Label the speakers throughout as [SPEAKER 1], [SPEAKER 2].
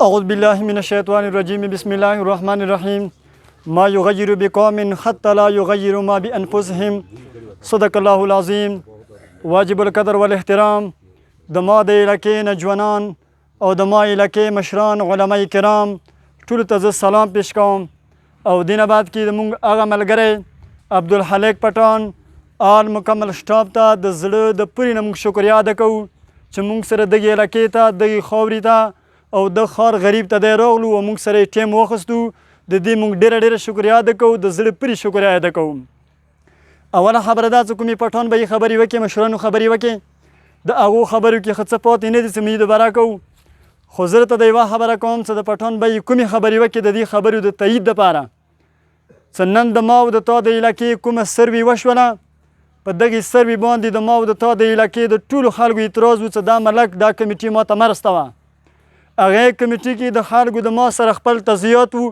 [SPEAKER 1] أعوذ بالله من الشيطان الرجيم بسم الله الرحمن الرحيم ما يغير بقوم حتى لا يغير ما بأنفسهم صدق الله العظيم واجب القدر والاحترام د ما د علاقې نجوانان او د ما علاقې مشران علماء کرام ټولو ته زه سلام پیش کوم او دین بعد کې زموږ هغه ملګری عبدالحلیق پټان آل مکمل سټاف ته د زړه د پورې نه موږ شکریه ادا کوو چې موږ سره دغې علاقې ته دغې خاورې ته او د ښار غریب ته دی راغلو او موږ سره یې ټیم واخیستو د دې موږ ډېره شکریه ادا کوو د زړه پورې شکریه ادا کوو اوله خبره دا چې کومې پټان به یې خبرې وکړي مشرانو خبرې وکړي د هغو خبرو کې ښه څه پاتې نه دي چې موږ دوباره کوو خو زه درته د یوه خبره کوم چې د پټان به یې کومې خبرې وکړي د دې خبرو د تایید دپاره چې نن د ما او د تا د علاقې کومه سروې وشوله په دغې سروې باندې د ما او د تا د علاقې د ټولو خلکو اعتراض و چې دا ملک دا کمیټي ما ته مرسته وه هغې کمیټي کې د خلکو د ما سره خپل تضیات و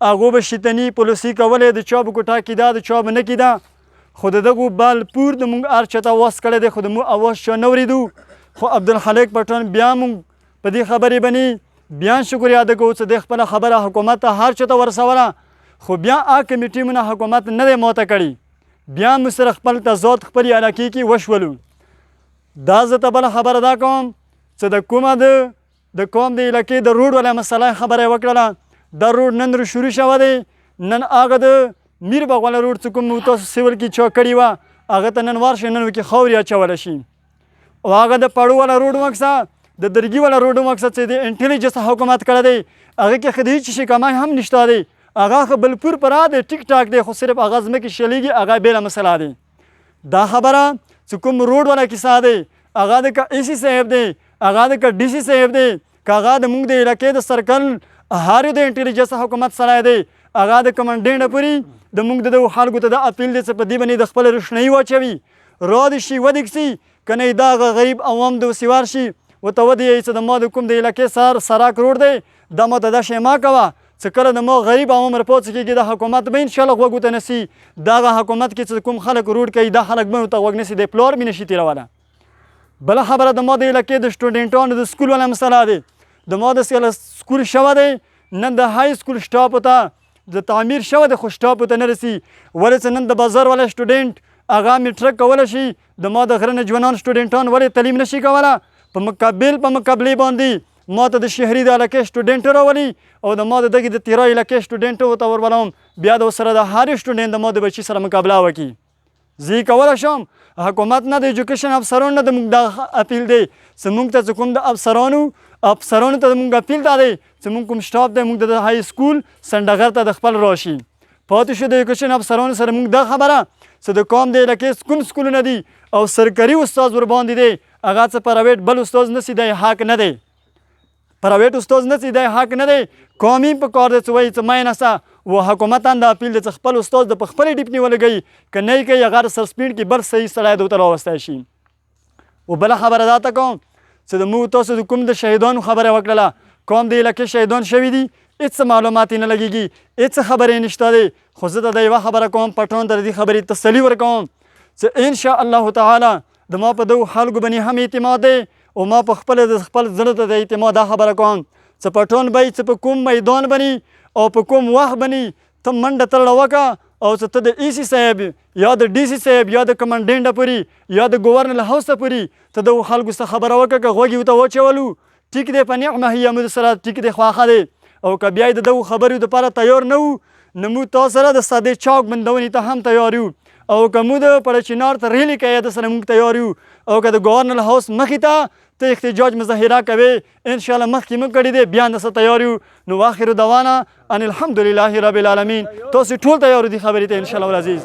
[SPEAKER 1] هغو به شیطني پالیسي کولی د چا به کوټه کېده د چا به نه کېده خو د دغو بال پور د مونږ هر چا ته اواز کړی دی خو د مونږ اواز چا نه اورېدو خو عبدالحلیق پټان بیا مونږ په دې خبرې باندې بیا شکریه ادا کوو چې د خپله خبره حکومت ته هر چا ته ورسوله خو بیا هغه کمیټي مونه حکومت نه دی ماته کړي بیا موږ سره خپل تضاد خپلې علاقې کې وشولو دا زه ته بله خبره دا کوم چې د کومه د قوم د علاقې د روډ والا مسله خبره یې وکړله دا روډ نن شروع شوی دی نن هغه د میر باغ والا روډ چې کوم تاسو سیول کې چا کړې وه هغه ته نن ورشئ نن ورکې خاورې اچولی شي او هغه د پړو والا روډ مقصد د درګي والا روډ مقصد چې د انټیلیجنس حکومت کړی دی هغې کې ښه د هېڅ شي کمای هم نشته دی هغه خو بلپور پرا دی ټیک ټاک دی خو صرف هغه ځمکې شلیږي هغه بېله مسله دی دا خبره چې کوم روډ والا کیسه دی هغه د که ای سی صاحب دی هغه د که ډي سی صاحب دی که هغه د موږ د علاقې د سرکل هارو د انټیلیجنس حکومت سړی دی هغه د کمانډینټ پورې د موږ د دغو خلکو ته د اپیل دی چې په دې باندې د خپله روشنایي واچوي را دې شي ودې شي که نه دا هغه غریب عوام د وسیوار شي ورته ودې چې د ما د کوم د علاقې سراک روډ دی دا ما ته دا شی ما کوه چې کله د ما غریب عوام راپورته کېږي د حکومت به انشاءالله غوږ ورته نسي د هغه حکومت کې چې کوم خلک روډ کوي دا خلک به ورته غوږ نسي دی پلار مې نشي تېرولی بله خبره د ما د علاقې د سټوډنټانو د سکول والا مسله دی د ما د سکول شوی دی نن د های سکول سټاپو ته د تعمیر شوی دی خو سټاپو ته نه رسي ولې چې نن د بازار والا سټوډنټ هغه میټرک کولی شي د ما د غره نه ځوانان سټوډنټان ولې تعلیم نشي کولی په مقابلې باندې ما ته د شهري د علاقې سټوډنټ راولي او د ما د دغې د تیرا علاقې سټوډنټ ورته ورولم بیا د ورسره د هر سټوډنټ د ما د بچي سره مقابله وکړي زه یې کولی شم حکومت نه د ایجوکیشن افسرانو نه د موږ دا اپیل دی چې موږ ته چې کوم د افسرانو ته زموږ اپیل دا دی چې موږ کوم سټاف دی موږ د های سکول سنډغر ته د خپل راشي پاتې شو د ایجوکیشن افسرانو سره موږ دا خبره چې د قوم د علاقې کوم سکولونه دي او سرکاري استاد ورباندې دی هغه څه پرایویټ بل استاد نسي دی حق نه دی پرایویټ استاد نسي دی حق نه دی قومي په کار دی چې وایي چې مای نسه و حکومت هم د اپیل دی چې خپل استاد د په خپلې ډیپني ولګوي که نه یې کوي هغه سسپینډ کړي بل صحیح سړی د ورته راوستی شي و بله خبره دا ته کوم چې د موږ تاسو د کوم د شهیدانو خبره وکړله قوم د علاقې شهیدان شوي دي هېڅ معلومات یې نه لګېږي هېڅ خبرې یې نشته دی خو زه ته د یوه خبره کوم پټان ته د دې خبرې تسلي ورکوم چې انشاءالله تعالی د ما په دغو خلکو باندې هم اعتماد دی او ما په خپله د خپل زړه ته د اعتماد دا خبره کوم چې پټان به چې په کوم میدان باندې او په کوم وخت باندې ته منډه تړله وکړه او چې ته د ای سی صاحب یا د ډي سی صاحب یا د کمانډینټ پورې یا د ګورنر هاوس پورې ته دغو خلکو څخه خبره وکړه که غوږ یې ورته واچولو ټیک دی په نعمه هي موږ سره ټیک دی خواښه دی او که بیا یې د دغو خبرو دپاره تیار نه وو نو موږ تا سره د سادې چاک بندونې ته هم تیار یو او که موږ د پړچینار ته ریلې کوې د سره موږ تیار یو او که د ګورنر هاوس مخې ته ته احتجاج مظاهره کوې انشاءالله مخکې موږ کړي دی بیا درسه تیار یو نو واخر دعوانا ان الحمدلله رب العالمین تاسو ټول تیار دي خبرې ته انشاءالله العزیز